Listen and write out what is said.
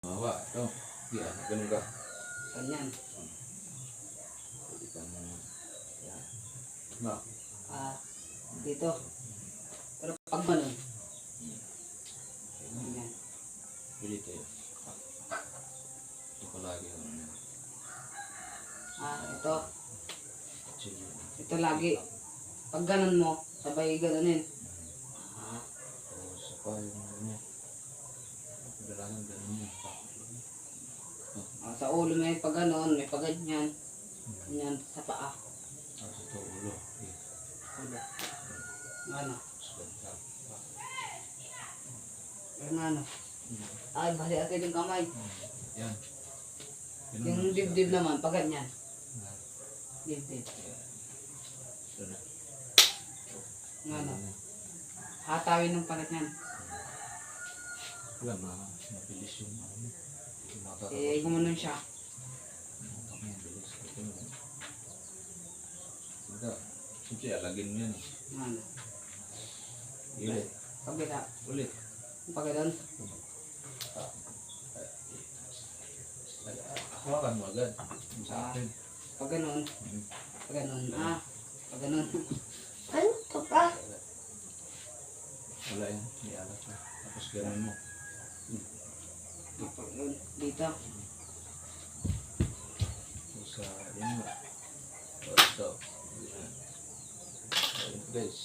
Mawa, ito. Yan, ganun ka. Ganyan. Pwede ka mo. Yan. Ma. Dito. Pero pag ganun. Ganyan. Pwede tayo. Ito ko lagi. Ito. Sige. Ito lagi. Pag ganun mo, sabay ganunin. Sa pa yung ano. Kailangan ganun yun. Sa ulo may pag ganun, may pag ganyan. Ganyan sa paa. Sa ito ulo. Ulo. Ano? Yung ano? Ay, bali agad yung kamay. Yan. Yung dibdib naman, pag ganyan. Dibdib. Ito na. Yung ano? Hatawin ng pagat yan. Wala, mabilis yung ano. Gumanon siya. Mabilis. Ito na. Sige. Siyempre, alagin mo yan. Yung ano? Ulit. Pagkita. Ulit. Pag ganun. Hawakan mo agad. Sa akin. Pag ganun. Pag ganun. Pag ganun. Ano to pa? Wala yan. May alat na. Tapos gano'n mo. Dito. Sa yun mo. Ito. Ayan. Guys.